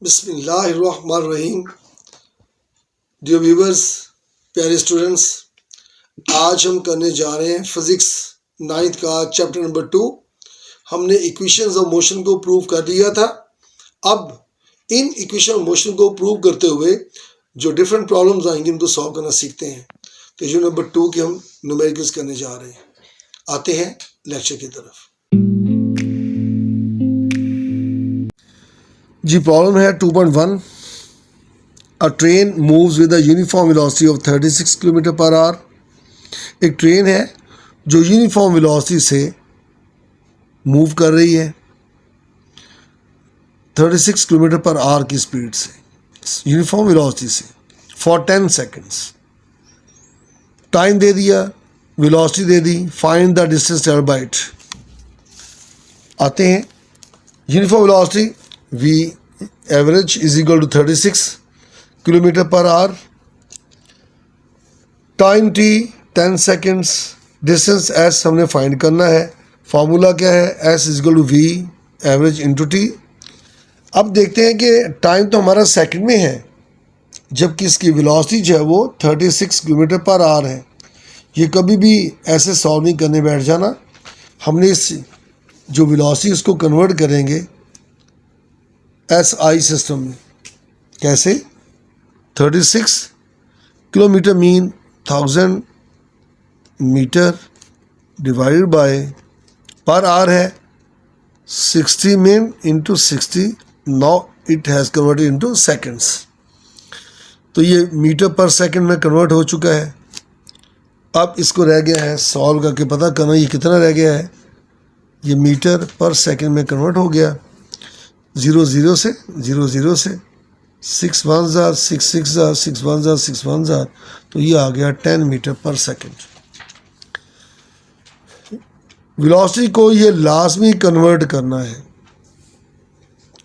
बिस्मिल्लाहिर्रहमानिर्रहीम। Dear viewers, प्यारे students, आज हम करने जा रहे हैं फिज़िक्स 9th का चैप्टर नंबर 2। हमने इक्वेशंस ऑफ मोशन को प्रूव कर लिया था। अब इन इक्वेशन ऑफ मोशन को प्रूव करते हुए जो डिफरेंट प्रॉब्लम्स आएंगी उनको सॉल्व करना सीखते हैं। तो जो नंबर 2 के हम न्यूमेरिकल्स करने जा रहे हैं। आते हैं लेक्चर की तरफ। जी, प्रॉब्लम है 2.1। A train moves with a uniform velocity of 36 kilometre per our. एक ट्रेन है जो यूनिफॉर्म वेलोसिटी से मूव कर रही है 36 किलोमीटर पर आवर की स्पीड से, यूनिफॉर्म वेलोसिटी से, फॉर 10 सेकेंड्स। टाइम दे दिया, वेलोसिटी दे दी, find the distance travelled by it. आते हैं uniform velocity v average is equal to 36 kilometre per hour, time t 10 seconds, distance s हमने फाइंड करना है। फार्मूला क्या है? s is equal to v average into t। अब देखते हैं कि टाइम तो हमारा सेकंड में है, जबकि इसकी वेलोसिटी जो है वो 36 किलोमीटर पर आवर है। ये कभी भी ऐसे सॉल्व नहीं करने बैठ जाना। हमने इस जो वेलोसिटी उसको कन्वर्ट करेंगे SI सिस्टम में। कैसे? 36 kilometre mean 1000 metre divided by per hour है 60 mean into 60। Now it has converted into seconds. तो ये मीटर पर सेकंड में कन्वर्ट हो चुका है। अब इसको रह गया है सॉल्व करके पता करना ये कितना रह गया है। ये मीटर पर सेकंड में कन्वर्ट हो गया। 0 0 से 0 0 से 6 1 जार 6 6 जार 6 1 जार 6 1 जार, तो ये आ गया 10 मीटर पर सेकंड। वेलोसिटी को ये लाजमी कन्वर्ट करना है।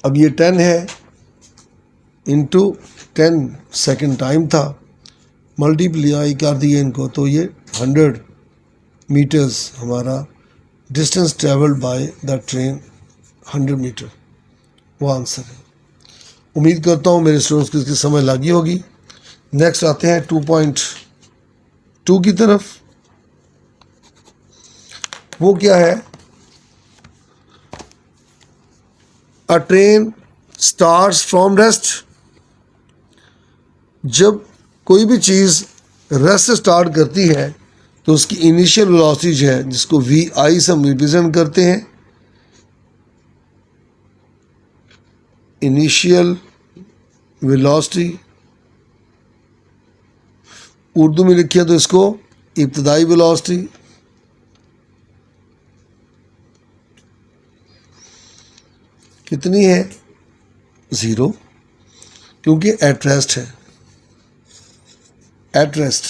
अब ये 10 है इंटू 10 सेकंड टाइम था, मल्टीप्लाई कर दिए इनको, तो ये 100 मीटर्स हमारा distance travelled by the train, 100 metre वो आंसर है। उम्मीद करता हूँ मेरे स्टूडेंट्स को इसकी समझ लगी होगी। नेक्स्ट आते हैं 2.2 की तरफ। वो क्या है? अ ट्रेन स्टार्ट्स फ्रॉम रेस्ट। जब कोई भी चीज़ रेस्ट से स्टार्ट करती है तो उसकी इनिशियल वेलोसिटी जो है, जिसको VI से हम रिप्रेजेंट करते हैं, इनिशियल वेलोसिटी उर्दू में लिखिए तो इसको इब्तदाई वेलोसिटी, कितनी है? 0, क्योंकि एट रेस्ट है, एट रेस्ट।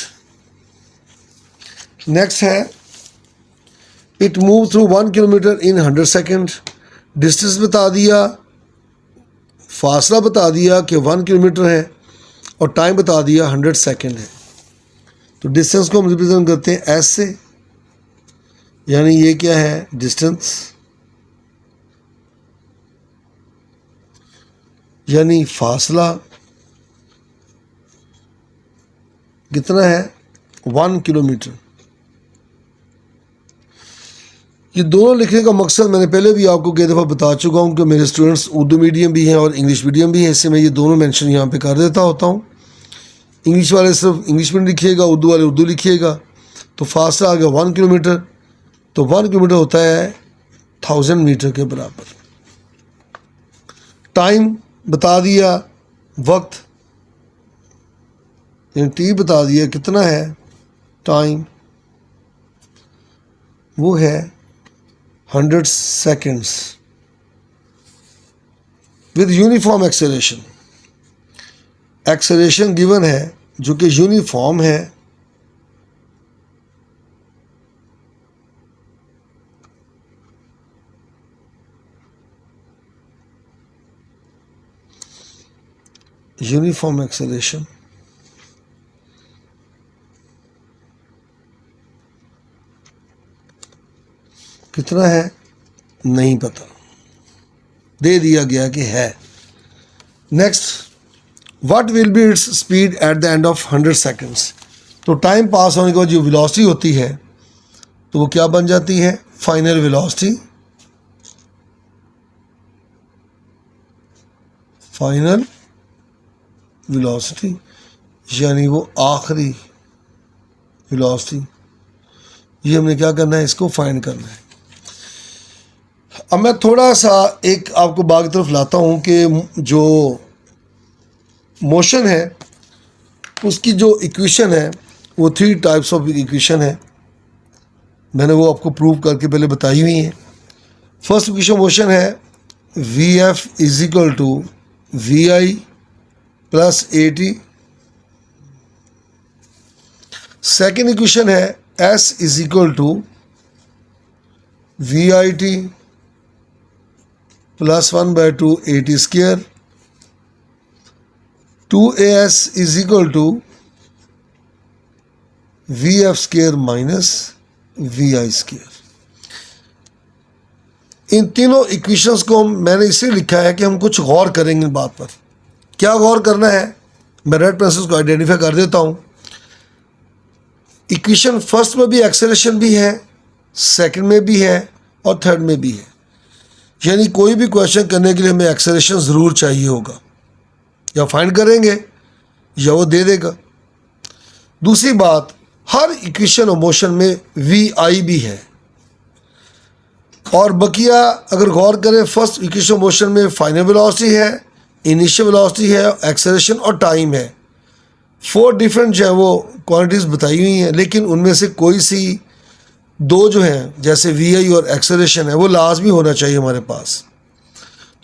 नेक्स्ट है it move through 1 kilometre in 100 second. Distance बता दिया, फासला बता दिया कि 1 किलोमीटर है, और टाइम बता दिया 100 सेकेंड है। तो डिस्टेंस को हम रिप्रेजेंट करते हैं S से, यानी ये क्या है? डिस्टेंस, यानी फासला कितना है? 1 किलोमीटर। ये दोनों लिखने का मकसद मैंने पहले भी आपको कई दफ़ा बता चुका हूँ कि मेरे स्टूडेंट्स उर्दू मीडियम भी हैं और इंग्लिश मीडियम भी हैं, इससे मैं ये दोनों मेंशन यहाँ पे कर देता होता हूँ। इंग्लिश वाले सिर्फ इंग्लिश में लिखिएगा, उर्दू वाले उर्दू लिखिएगा। तो फासला आ गया 1 किलोमीटर, तो 1 किलोमीटर होता है 1000 मीटर के बराबर। टाइम बता दिया, वक्त यानी T बता दिया कितना है टाइम, वो है 100 seconds with uniform acceleration. Acceleration given है जो कि यूनिफॉर्म है, यूनिफॉर्म एक्सेलरेशन कितना है नहीं पता, दे दिया गया कि है next, what will be its speed at the end of 100 seconds. तो टाइम पास होने के बाद जो वेलोसिटी होती है तो वो क्या बन जाती है, फाइनल वेलोसिटी। फाइनल वेलोसिटी यानी वो आखिरी वेलोसिटी। ये हमने क्या करना है, इसको फाइंड करना है। अब मैं थोड़ा सा एक आपको बाग की तरफ लाता हूँ कि जो मोशन है उसकी जो इक्वेशन है वो 3 टाइप्स ऑफ इक्वेशन है। मैंने वो आपको प्रूव करके पहले बताई हुई है। फर्स्ट इक्वेशन मोशन है V F is equal to we I plus A T. Second equation है S is equal to we I T plus 1/2 A T square. 2as is equal to we F square minus we I square. इन तीनों equations को मैंने इसलिए लिखा है कि हम कुछ गौर करेंगे इन बात पर। क्या गौर करना है, मैं रेड पेंसिल को आइडेंटिफाई कर देता हूँ। इक्वेशन फर्स्ट में भी एक्सेलरेशन भी है, सेकंड में भी है और थर्ड में भी है। यानी कोई भी क्वेश्चन करने के लिए हमें एक्सेलरेशन ज़रूर चाहिए होगा, या फाइंड करेंगे या वो दे देगा। दूसरी बात, हर इक्वेशन ऑफ मोशन में वी आई भी है। और बकिया अगर गौर करें, फर्स्ट इक्वेशन ऑफ मोशन में फाइनल वेलोसिटी है, इनिशियल वेलोसिटी है, एक्सेलरेशन और टाइम है। 4 डिफरेंट जो है वो क्वांटिटीज़ बताई हुई हैं, लेकिन उनमें से कोई सी 2 जो हैं जैसे वी आई और एक्सेलरेशन है वो लाजमी होना चाहिए हमारे पास।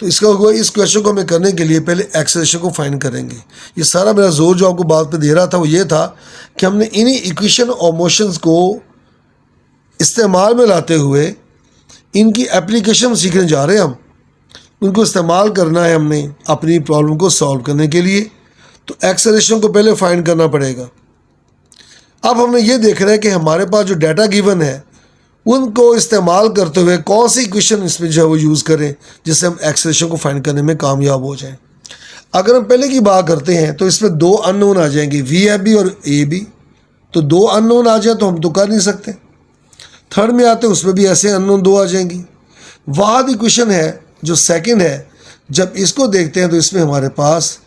तो इसका इस क्वेश्चन को हमें करने के लिए पहले एक्सेलरेशन को फाइंड करेंगे। ये सारा मेरा जोर जो आपको बात पे दे रहा था वो ये था कि हमने इन्हीं इक्वेशन और मोशंस को इस्तेमाल में लाते हुए इनकी एप्लीकेशन सीखने जा रहे हैं। हम उनको इस्तेमाल करना है हमने अपनी प्रॉब्लम को सॉल्व करने के लिए। तो एक्सेलरेशन को पहले फाइंड करना पड़ेगा। अब हमें ये देख रहे हैं कि हमारे पास जो डाटा गिवन है उनको इस्तेमाल करते हुए कौन सी इक्वेशन इसमें जो है वो यूज़ करें जिससे हम एक्सेलरेशन को फाइंड करने में कामयाब हो जाएं। अगर हम पहले की बात करते हैं तो इसमें 2 अननोन आ जाएंगे, वी एफ भी और ए भी। तो 2 अननोन आ जाए तो हम तो कर नहीं सकते। थर्ड में आते हैं उसमें भी ऐसे अननोन 2 आ जाएंगी। वाहद इक्वेशन है जो सेकंड है, जब इसको देखते हैं तो इसमें हमारे पास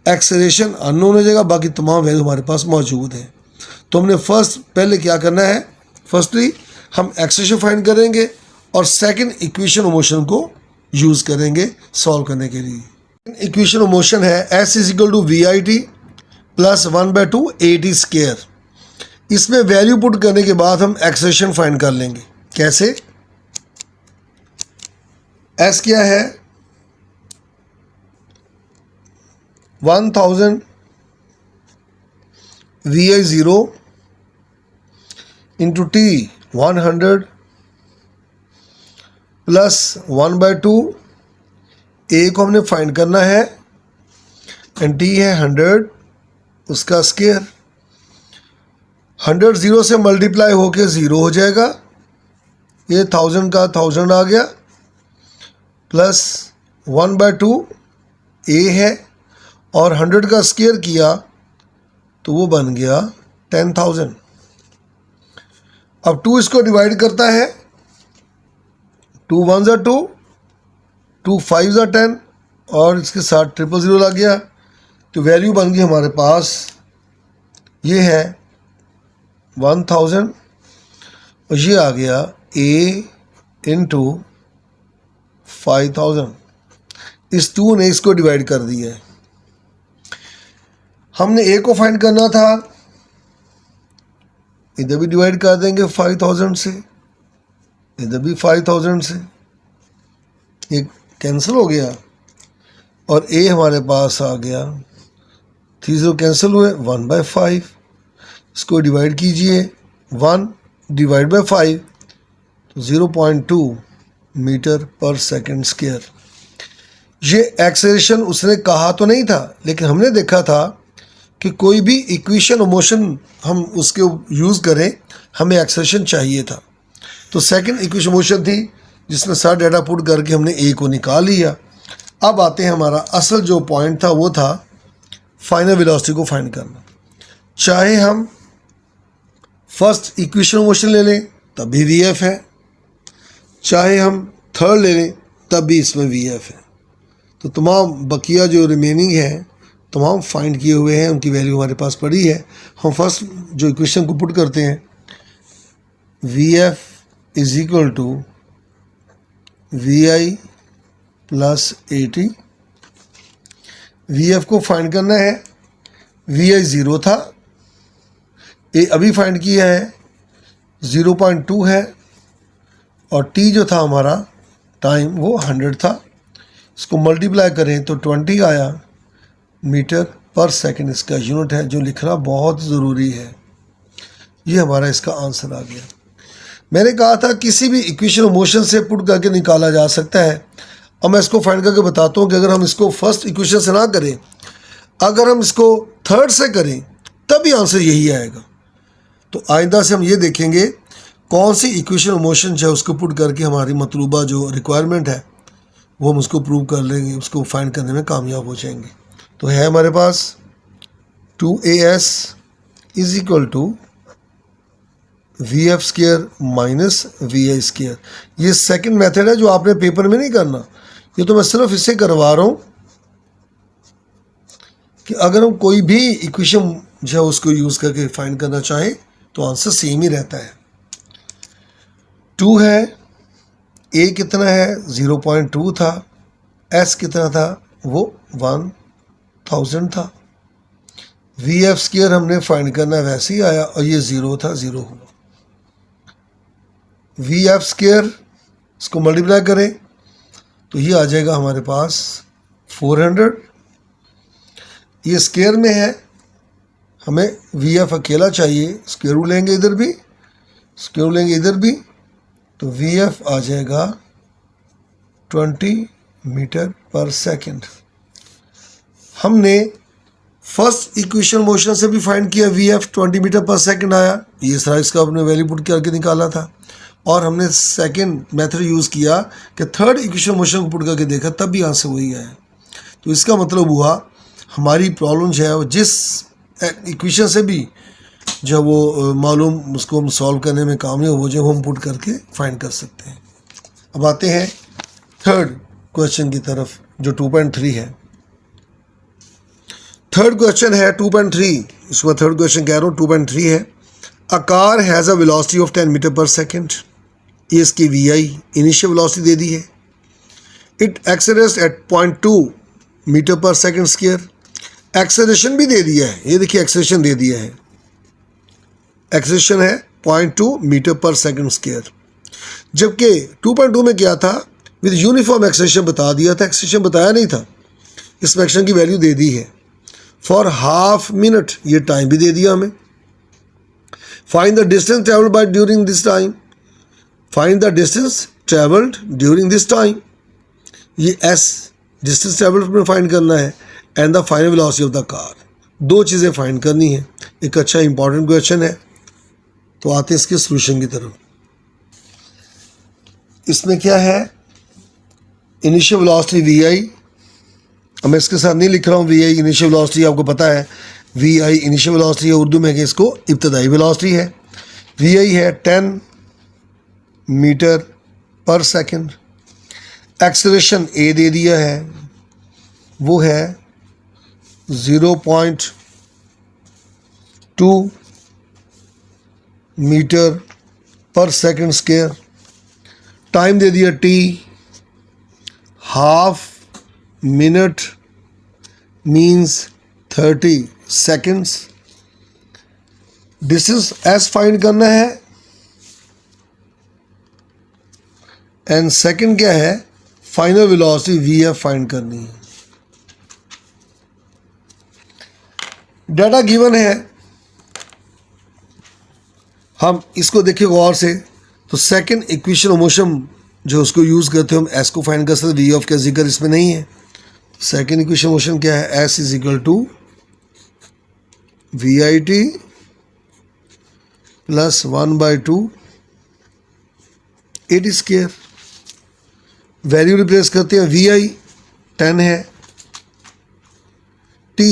एक्सेलरेशन अननोन हो जाएगा, बाकी तमाम वैल्यू हमारे पास मौजूद है। तो हमने पहले क्या करना है, फर्स्टली हम एक्सेलरेशन फाइंड करेंगे और सेकंड इक्वेशन ऑफ मोशन को यूज़ करेंगे सॉल्व करने के लिए। इक्वेशन ऑफ मोशन है S is equal to we I T plus 1/2 A T square. इसमें वैल्यू पुट करने के बाद हम एक्सेलरेशन फाइंड कर लेंगे। कैसे, एस क्या है 1000 V I 0 into T 100 plus 1/2 A को हमने फाइंड करना है एंड टी है 100 उसका स्क्वायर। 100 0 से मल्टीप्लाई होके 0 हो जाएगा, ये 1000 का 1000 आ गया, प्लस 1/2 ए है और 100 का स्क्वायर किया तो वो बन गया 10,000। अब 2 इसको डिवाइड करता है, 2 1 ज़ा 2, 2 5 ज़ा 10 और इसके साथ 000 लग गया। तो वैल्यू बन गई हमारे पास, ये है 1000 और ये आ गया a इंटू 5000। इस 2 ने इसको डिवाइड कर दिया है। हमने a को फाइंड करना था, इधर भी डिवाइड कर देंगे 5000 से, इधर भी 5000 से, ये कैंसिल हो गया और a हमारे पास आ गया, 3 0 कैंसिल हुए, 1/5। इसको डिवाइड कीजिए, 1 डिवाइड बाई 5 तो 0.2 मीटर पर सेकंड स्क्वायर। ये एक्सेलरेशन उसने कहा तो नहीं था, लेकिन हमने देखा था कि कोई भी इक्वेशन ऑफ मोशन हम उसके यूज़ करें, हमें एक्सेलरेशन चाहिए था। तो सेकंड इक्वेशन मोशन थी जिसमें सारा डाटा पुट करके हमने ए को निकाल लिया। अब आते हैं, हमारा असल जो पॉइंट था वो था फाइनल वेलोसिटी को फाइंड करना। चाहे हम फर्स्ट इक्वेशन मोशन ले लें तब भी वी एफ है, चाहे हम थर्ड ले लें तब भी इसमें वी एफ है। तो तमाम बकिया जो रिमेनिंग है तमाम फाइंड किए हुए हैं, उनकी वैल्यू हमारे पास पड़ी है। हम फर्स्ट जो इक्वेशन को पुट करते हैं, V F is equal to we I plus A T. V F को फाइंड करना है, वी आई 0 था, ए अभी फाइंड किया है 0.2 है, और टी जो था हमारा टाइम वो 100 था। इसको मल्टीप्लाई करें तो 20 आया मीटर पर सेकंड इसका यूनिट है, जो लिखना बहुत ज़रूरी है। ये हमारा इसका आंसर आ गया। मैंने कहा था किसी भी इक्वेशन मोशन से पुट करके निकाला जा सकता है। अब मैं इसको फाइंड करके बताता हूँ कि अगर हम इसको फर्स्ट इक्वेशन से ना करें, अगर हम इसको थर्ड से करें तभी आंसर यही आएगा। तो आइंदा से हम ये देखेंगे कौन सी इक्वेशन मोशन जो है उसको पुट करके हमारी मतलूबा जो रिक्वायरमेंट है वो हम उसको प्रूव कर लेंगे, उसको फाइंड करने में कामयाब हो जाएंगे। तो है हमारे पास 2as is equal to we F square minus we I square. ये सेकेंड मेथड है जो आपने पेपर में नहीं करना, ये तो मैं सिर्फ इससे करवा रहा हूँ कि अगर हम कोई भी इक्वेशन जो है उसको यूज़ करके फाइंड करना चाहें तो आंसर सेम ही रहता है। 2 है, ए कितना है 0.2 था, एस कितना था वो 1000 था, वी एफ स्केयर हमने फाइंड करना वैसे ही आया और ये 0 था 0 हुआ। वी एफ स्केयर इसको मल्टीप्लाई करें तो ये आ जाएगा हमारे पास 400। ये स्केयर में है, हमें वी एफ अकेला चाहिए, स्क्वायर रूट लेंगे इधर भी, स्क्वायर रूट लेंगे इधर भी, तो वी एफ आ जाएगा 20 मीटर पर सेकंड। हमने फर्स्ट इक्वेशन मोशन से भी फाइंड किया, V F 20 metre per second आया, ये सारा इसका अपने वैल्यू पुट करके निकाला था। और हमने सेकंड मेथड यूज़ किया कि थर्ड इक्वेशन मोशन को पुट करके देखा, तब भी आंसर वही आया। तो इसका मतलब हुआ हमारी प्रॉब्लम जो है वो जिस इक्वेशन से भी जब वो मालूम उसको हम सॉल्व करने में कामयाब हो जाए वो हम पुट करके फाइंड कर सकते हैं। अब आते हैं थर्ड क्वेश्चन की तरफ जो 2.3 है। थर्ड क्वेश्चन है 2.3, इसको मैं थर्ड क्वेश्चन कह रहा हूँ, 2.3 है। A car has a velocity of 10 metre per second. ये इसकी वी आई इनिशियल वेलोसिटी दे दी है। It accelerates at 0.2 metre per second square. Acceleration भी दे दिया है, ये देखिए एक्सेलरेशन दे दिया है, एक्सेलरेशन है 0.2 मीटर पर सेकेंड स्क्वायर। जबकि 2.2 में क्या था, विद यूनिफॉर्म एक्सेलरेशन बता दिया था, एक्सेलरेशन बताया नहीं था। इसमें एक्सेलरेशन की वैल्यू दे दी है फॉर हाफ मिनट, ये टाइम भी दे दिया हमें। Find the distance travelled by during this time, find the distance travelled during this time, ये एस डिस्टेंस ट्रेवल्ड में फाइंड करना है, and the final velocity of the car. दो चीज़ें फाइंड करनी है। एक अच्छा इंपॉर्टेंट क्वेश्चन है। तो आते हैं इसके सोल्यूशन की तरफ। इसमें क्या है, इनिशियल वेलोसिटी वी आई, मैं इसके साथ नहीं लिख रहा हूँ वी आई इनिशियल वेलोसिटी, आपको पता है वी आई इनिशियल वेलोसिटी है, उर्दू में इसको इब्तदाई वेलोसिटी है। वी आई है 10 मीटर पर सेकंड। एक्सेलरेशन ए दे दिया है, वो है 0.2 metre per second square. Time दे दिया T, half minute means 30 seconds. Distance S find करना है, एंड सेकंड क्या है, final velocity V F find करनी है। डाटा गिवन है, हम इसको देखिए गौर से। तो सेकंड इक्वेशन मोशन जो उसको यूज़ करते हैं हम एस को फाइंड कर सकते, वी ऑफ का जिक्र इसमें नहीं है। सेकंड इक्वेशन मोशन क्या है, S is equal to we I T plus 1/2 A T square. Value replace करते हैं, वी आई 10 है, t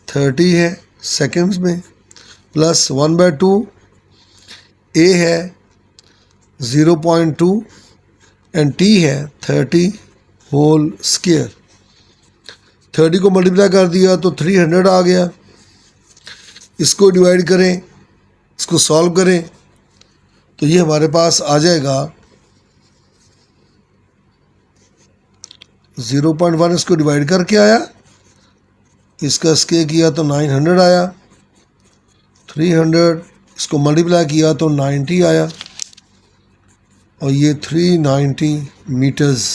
30 है सेकेंड्स में, प्लस 1/2, a है 0.2 एंड t है 30 होल स्क्वायर। 30 को मल्टीप्लाई कर दिया तो 300 आ गया। इसको डिवाइड करें, इसको सॉल्व करें तो ये हमारे पास आ जाएगा 0.1, इसको डिवाइड करके आया, इसका स्क्वायर किया तो 900 आया, 300 इसको मल्टीप्लाई किया तो 90 आया, और ये 390 मीटर्स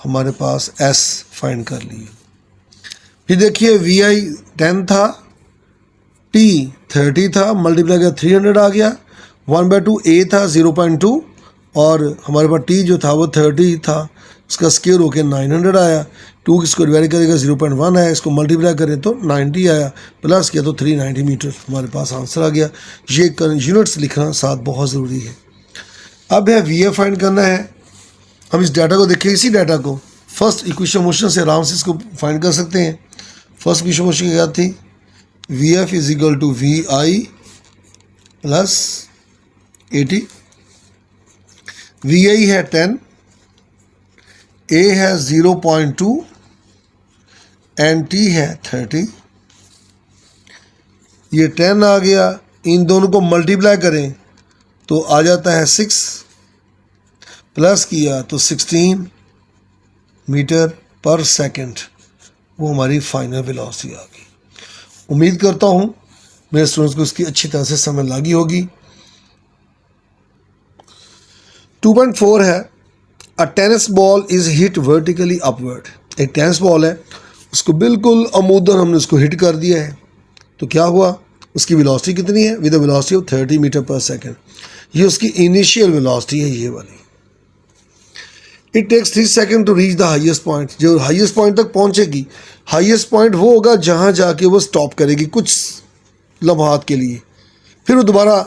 हमारे पास S फाइंड कर लिए। फिर देखिए VI 10 था, T 30 था, मल्टीप्लाई किया 300 आ गया, 1/2 A था 0.2, और हमारे पास T जो था वो 30 था, इसका स्क्वायर होकर 900 आया, 2 इसको डिवाइड करेगा 0.1 आया, इसको मल्टीप्लाई करें तो 90 आया, प्लस किया तो 390 मीटर हमारे पास आंसर आ गया। ये यूनिट्स लिखना साथ बहुत ज़रूरी है। अब है VF फाइंड करना है। हम इस डाटा को देखें, इसी डाटा को फर्स्ट इक्वेशन मोशन से आराम से इसको फाइंड कर सकते हैं। फर्स्ट इक्वेशन मोशन क्या थी, VF is equal to VI plus 80। VI है 10, A है 0.2 एंड T है 30। ये 10 आ गया, इन दोनों को मल्टीप्लाई करें तो आ जाता है 6, प्लस किया तो 16 मीटर पर सेकंड, वो हमारी फाइनल वेलोसिटी आ गई। उम्मीद करता हूँ मेरे स्टूडेंट्स को इसकी अच्छी तरह से समझ लगी होगी। 2.4 है, a tennis ball is hit vertically upward. एक टेनिस बॉल है, उसको बिल्कुल अमूदन हमने उसको हिट कर दिया है, तो क्या हुआ, उसकी वेलोसिटी कितनी है, with a velocity of 30 metre per second. ये उसकी इनिशियल वेलोसिटी है, ये वाली। It takes 3 second to reach the highest point. जो हाईएस्ट पॉइंट तक पहुंचेगी, हाईएस्ट पॉइंट वो होगा जहां जाके वो स्टॉप करेगी कुछ लम्हात के लिए, फिर वो दोबारा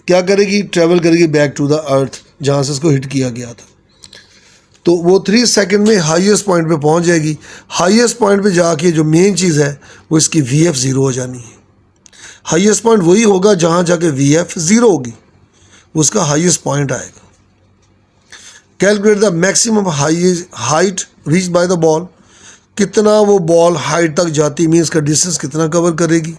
क्या करेगी, ट्रेवल करेगी बैक टू द अर्थ जहां से उसको हिट किया गया था। तो वो 3 सेकंड में हाईएस्ट पॉइंट पे पहुंच जाएगी। हाईएस्ट पॉइंट पे जाके जो मेन चीज़ है वो इसकी VF 0 हो जानी है। हाईएस्ट पॉइंट वही होगा जहां जाके VF 0 होगी, उसका हाईएस्ट पॉइंट आएगा। Calculate the maximum height reach by the ball. कितना वो बॉल हाइट तक जाती, मीन्स का डिस्टेंस कितना कवर करेगी।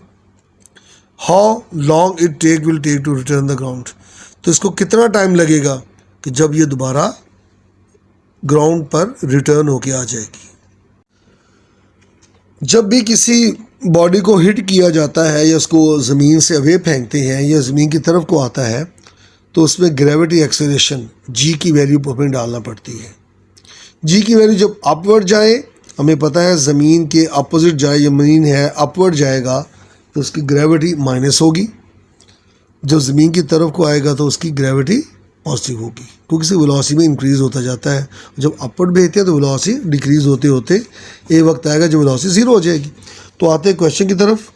How long it will take to return the ground. तो इसको कितना टाइम लगेगा कि जब ये दोबारा ग्राउंड पर रिटर्न होके आ जाएगी। जब भी किसी बॉडी को हिट किया जाता है या उसको ज़मीन से अवे फेंकते हैं या ज़मीन की तरफ को आता है, तो उसमें ग्रेविटी एक्सेलरेशन G की वैल्यू हमें डालना पड़ती है। G की वैल्यू जब अपवर्ड जाए, हमें पता है ज़मीन के अपोजिट जाए, ज़मीन है अपवर्ड जाएगा तो उसकी ग्रेविटी माइनस होगी, जब ज़मीन की तरफ को आएगा तो उसकी ग्रेविटी पॉजिटिव होगी, क्योंकि इसकी वेलोसिटी में इंक्रीज़ होता जाता है। जब अपवर्ड भेजते हैं तो वेलोसिटी डिक्रीज़ होते होते एक वक्त आएगा जब वेलोसिटी 0 हो जाएगी। तो आते हैं क्वेश्चन की तरफ।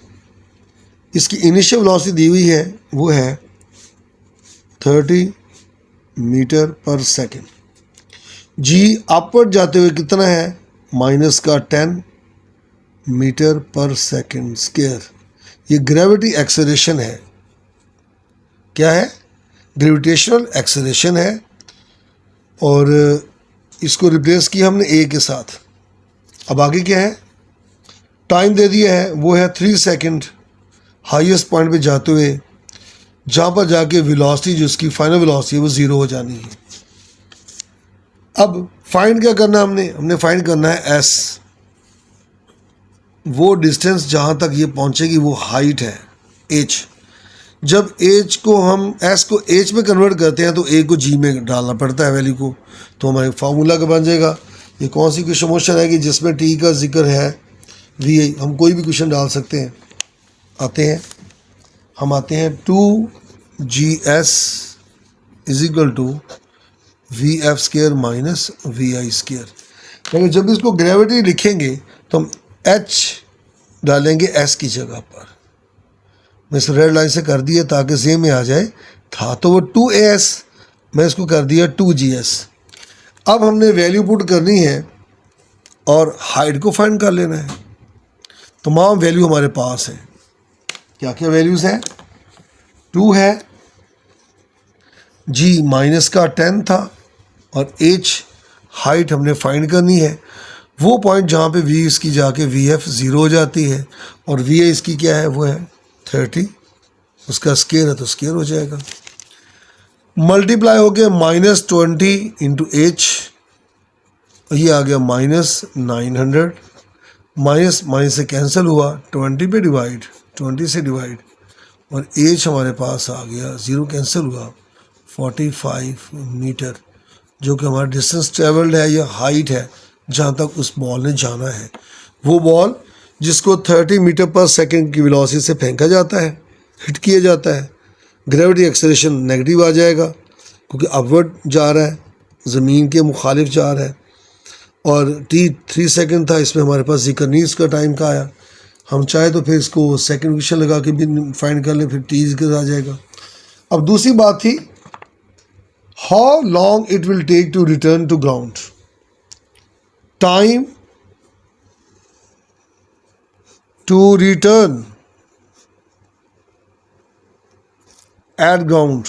इसकी इनिशियल वेलोसिटी दी हुई है, वो है 30 metre per second. G upward जाते हुए कितना है, माइनस का 10 मीटर पर सेकंड स्क्वायर। ये ग्रेविटी एक्सेलरेशन है। क्या है, ग्रेविटेशनल एक्सेलरेशन है, और इसको रिप्लेस किया हमने A के साथ। अब आगे क्या है, टाइम दे दिया है, वो है 3 सेकंड हाईएस्ट पॉइंट पे जाते हुए, जहाँ पर जाके वेलोसिटी जो उसकी फाइनल वेलोसिटी है वो 0 हो जानी है। अब फाइंड क्या करना है, हमने फाइंड करना है S। वो डिस्टेंस जहाँ तक ये पहुँचेगी वो हाइट है H। जब H को हम S को H में कन्वर्ट करते हैं तो A को G में डालना पड़ता है वैल्यू को, तो हमारे फार्मूला का बन जाएगा। ये कौन सी क्वेश्चन मोशन है कि जिसमें T का जिक्र है VI, हम कोई भी क्वेश्चन डाल सकते हैं। हम आते हैं 2GS is equal to VF square minus VI square. लेकिन जब इसको ग्रेविटी लिखेंगे तो हम H डालेंगे S की जगह पर। मैं इस रेड लाइन से कर दिया ताकि सेम में आ जाए, था तो वो 2AS, मैं इसको कर दिया 2GS। अब हमने वैल्यू पुट करनी है और हाइट को फाइंड कर लेना है। तमाम वैल्यू हमारे पास हैं। क्या क्या वैल्यूज़ हैं? 2 है, जी माइनस का 10 था, और h हाइट हमने फाइंड करनी है। वो पॉइंट जहाँ पे v इसकी जाके vf 0 हो जाती है, और va इसकी क्या है, वो है 30, उसका स्केयर है तो स्केयर हो जाएगा। मल्टीप्लाई हो गया -20 इंटू h, ये आ गया -900, माइनस माइनस से कैंसिल हुआ, 20 पे डिवाइड, 20 से डिवाइड, और h हमारे पास आ गया, 0 कैंसिल हुआ, 45 मीटर, जो कि हमारा डिस्टेंस ट्रेवल्ड है या हाइट है जहाँ तक उस बॉल ने जाना है। वो बॉल जिसको 30 मीटर पर सेकंड की वेलोसिटी से फेंका जाता है, हिट किया जाता है, ग्रेविटी एक्सेलरेशन नेगेटिव आ जाएगा क्योंकि अपवर्ड जा रहा है, ज़मीन के मुखालिफ जा रहा है, और t 3 सेकंड था, इसमें हमारे पास जिक्र नहीं इसका टाइम का आया। हम चाहे तो फिर इसको सेकंड क्वेश्चन लगा के भी फाइंड कर लें, फिर t जिक्र आ जाएगा। अब दूसरी बात थी, how long it will take to return to ground. Time to return at ground,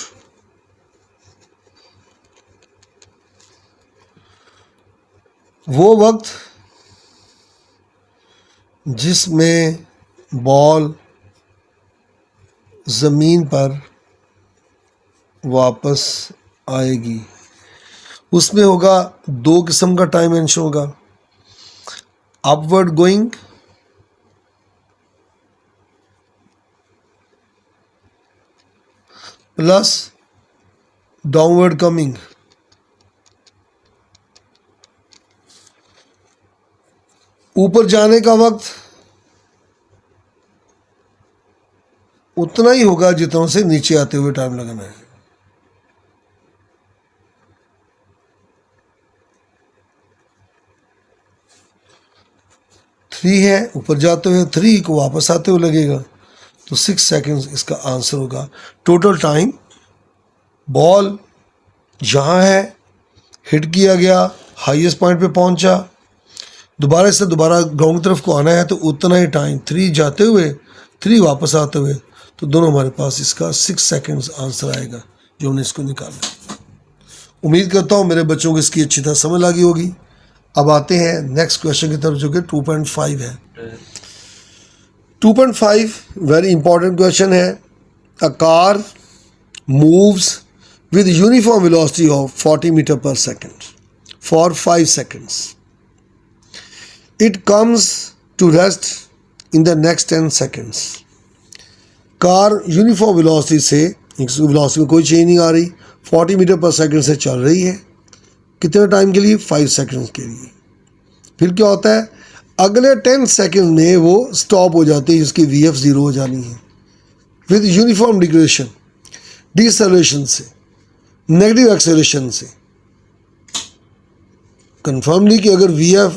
वो वक्त जिसमें बॉल ज़मीन पर वापस आएगी, उसमें होगा 2 किस्म का टाइम मेंशन होगा, upward going plus downward coming. ऊपर जाने का वक्त उतना ही होगा जितना से नीचे आते हुए टाइम लगना है। थ्री है, ऊपर जाते हुए 3 को वापस आते हुए लगेगा, तो 6 सेकेंड्स इसका आंसर होगा। टोटल टाइम बॉल जहाँ है, हिट किया गया, हाईएस्ट पॉइंट पे पहुंचा, दोबारा से दोबारा ग्राउंड की तरफ को आना है, तो उतना ही टाइम 3 जाते हुए 3 वापस आते हुए, तो दोनों हमारे पास इसका 6 सेकेंड्स आंसर आएगा जो हमने इसको निकाला। उम्मीद करता हूँ मेरे बच्चों को इसकी अच्छी तरह समझ लगी होगी। अब आते हैं नेक्स्ट क्वेश्चन की तरफ जो कि 2.5 है। 2.5 वेरी इंपॉर्टेंट क्वेश्चन है। A car moves with uniform velocity of 40 meter per second for 5 seconds. It comes to rest in the next 10 seconds. Car uniform velocity से, वेलोसिटी में कोई चेंज नहीं आ रही, 40 मीटर पर सेकंड से चल रही है। कितने टाइम के लिए? 5 सेकंड्स के लिए। फिर क्या होता है? अगले 10 सेकंड में वो स्टॉप हो जाती है, इसकी VF 0 हो जानी है विद यूनिफॉर्म डिग्रेशन, डिसेलेरेशन से, नेगेटिव एक्सेलरेशन से। कंफर्म नहीं कि अगर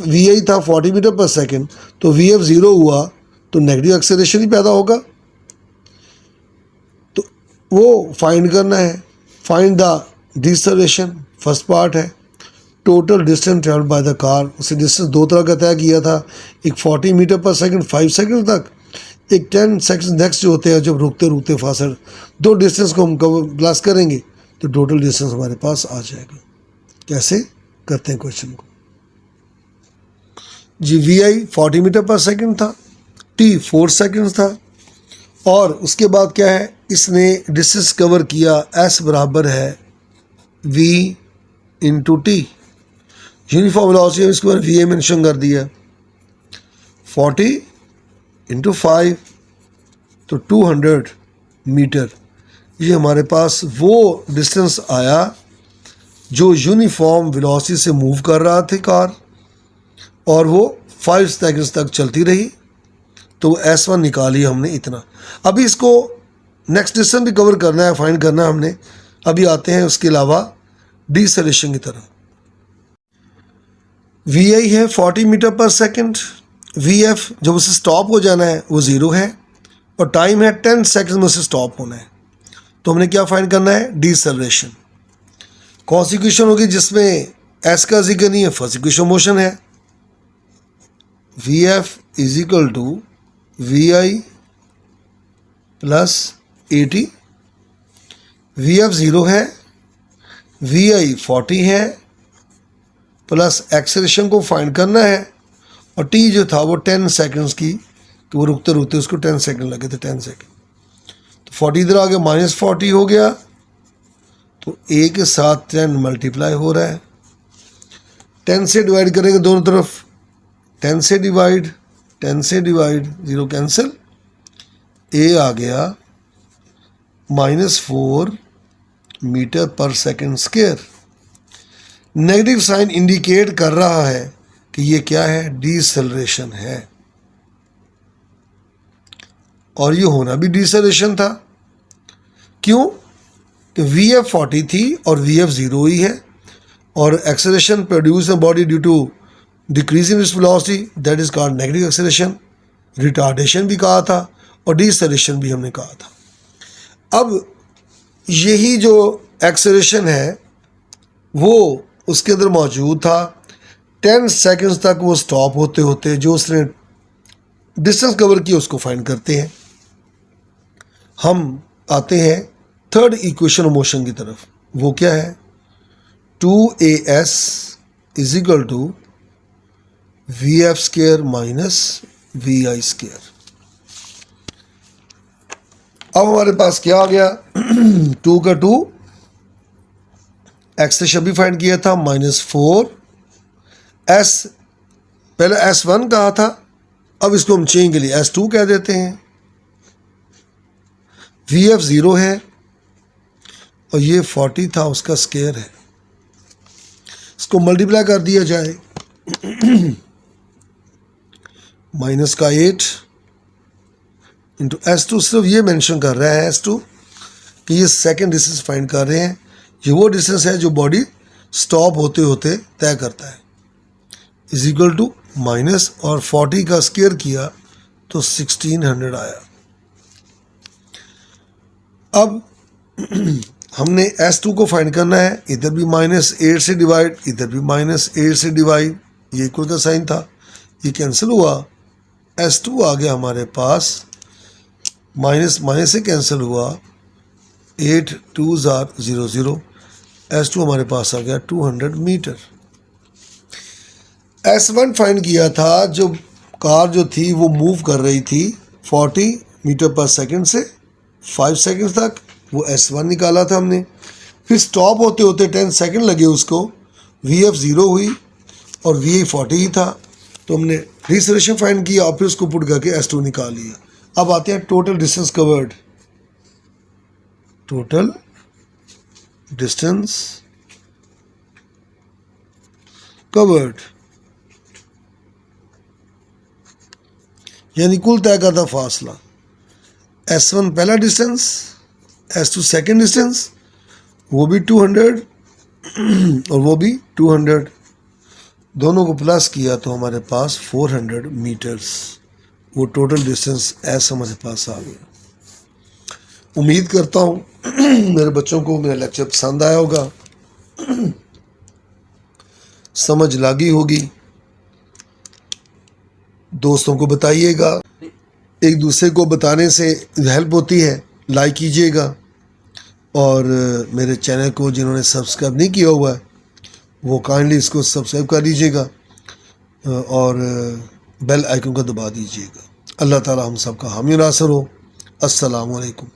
VI था 40 मीटर पर सेकंड तो VF 0 हुआ तो नेगेटिव एक्सेलरेशन ही पैदा होगा। तो वो फाइंड करना है। फाइंड द डिसेलेरेशन, फर्स्ट पार्ट है। Total distance travelled by the car, उसे डिस्टेंस 2 तरह का तय किया था, एक 40 मीटर पर सेकंड 5 सेकंड तक, एक 10 सेकंड नेक्स्ट जो होते हैं जब रुकते रुकते फासर, 2 डिस्टेंस को हम प्लस करेंगे तो टोटल डिस्टेंस हमारे पास आ जाएगा। कैसे करते हैं क्वेश्चन को? जी VI 40 मीटर पर सेकंड था, T 4 सेकंड था, और उसके बाद क्या है, इसने डिस्टेंस कवर किया, S बराबर है V into T। Uniform velocity इसके बाद VA मेंशन कर दिया, 40 इंटू 5 तो 200 मीटर। ये हमारे पास वो डिस्टेंस आया जो यूनिफॉर्म वेलोसिटी से मूव कर रहा थी कार, और वो 5 सेकंड्स तक चलती रही, तो S1 निकाली हमने इतना। अभी इसको नेक्स्ट डिस्टेंस भी कवर करना है, फाइंड करना है हमने। अभी आते हैं उसके अलावा डिसेलेरेशन की तरफ। VI है 40 मीटर पर सेकंड, VF जब उसे स्टॉप हो जाना है वो 0 है, और टाइम है 10 सेकंड में उसे स्टॉप होना है। तो हमने क्या फाइंड करना है? डिसेलेरेशन। कौन सी इक्वेशन होगी जिसमें S का जिक्र नहीं है? फर्स्ट इक्वेशन मोशन है। V F is equal to we I plus 80। V f 0 है, वी आई 40 है, प्लस एक्सेलरेशन को फाइंड करना है और टी जो था वो 10 सेकंड्स की, कि वो रुकते रुकते उसको 10 सेकंड लगे थे, 10 सेकंड। तो 40 इधर आ गया, -40 हो गया, तो ए के साथ 10 मल्टीप्लाई हो रहा है। 10 से डिवाइड करेंगे दोनों तरफ, 10 से डिवाइड, 0 कैंसिल, ए आ गया -4 metre per second square. Negative sign indicate कर रहा है कि ये क्या है, डिसेलरेशन है, और ये होना भी डिसेलरेशन था। क्यों? कि वी एफ 40 थी और वी एफ 0 ही है, और acceleration produce in body due to decrease in its velocity, that is called negative acceleration. Retardation भी कहा था और डिसेलरेशन भी हमने कहा था। अब यही जो एक्सेलरेशन है वो उसके अंदर मौजूद था। 10 सेकंड्स तक वो स्टॉप होते होते जो उसने डिस्टेंस कवर किया उसको फाइंड करते हैं। हम आते हैं थर्ड इक्वेशन ऑफ मोशन की तरफ। वो क्या है, 2as is equal to we f square minus we i square. अब हमारे पास क्या आ गया, 2 का 2, एक्सेलरेशन भी फाइंड किया था -4 एस, पहले S1 कहा था, अब इसको हम चेंज के लिए S2 कह देते हैं। वी एफ 0 है और ये 40 था, उसका स्क्वायर है, इसको मल्टीप्लाई कर दिया जाए, -8 इंटू S2। सिर्फ ये मेंशन कर रहा है S2 कि ये सेकंड डिस्टेंस फाइंड कर रहे हैं। ये वो डिस्टेंस है जो बॉडी स्टॉप होते होते तय करता है, इज इक्वल टू माइनस, और 40 का स्क्वायर किया तो 1600 आया। अब हमने S2 को फाइंड करना है, इधर भी -8 से डिवाइड, इधर भी -8 से डिवाइड, ये इक्वल का साइन था, ये कैंसिल हुआ, S2 आ गया हमारे पास, माइनस माइनस से कैंसिल हुआ, 8 2s are 0 0, S2 हमारे पास आ गया 200 मीटर। S1 फाइंड किया था, जो कार जो थी वो मूव कर रही थी 40 मीटर पर सेकंड से 5 सेकंड तक, वो S1 निकाला था हमने। फिर स्टॉप होते होते 10 सेकंड लगे उसको, VF 0 हुई और VA 40 ही था, तो हमने डिसेलरेशन फाइंड किया और फिर उसको पुट करके S2 निकाल लिया। अब आते हैं total distance covered. Total distance covered यानी कुल तय करता फासला। S1 पहला डिस्टेंस, S2 सेकेंड डिस्टेंस, वो भी 200 और वो भी 200, दोनों को प्लस किया तो हमारे पास 400 मीटर्स, वो टोटल डिस्टेंस S हमारे पास आ गया। उम्मीद करता हूँ मेरे बच्चों को मेरा लेक्चर पसंद आया होगा, समझ लगी होगी। दोस्तों को बताइएगा, एक दूसरे को बताने से हेल्प होती है। लाइक कीजिएगा और मेरे चैनल को जिन्होंने सब्सक्राइब नहीं किया हुआ है वो काइंडली इसको सब्सक्राइब कर लीजिएगा और बेल आइकन को दबा दीजिएगा। अल्लाह ताला हम सब का हामी नासर हो। अस्सलामु अलैकुम।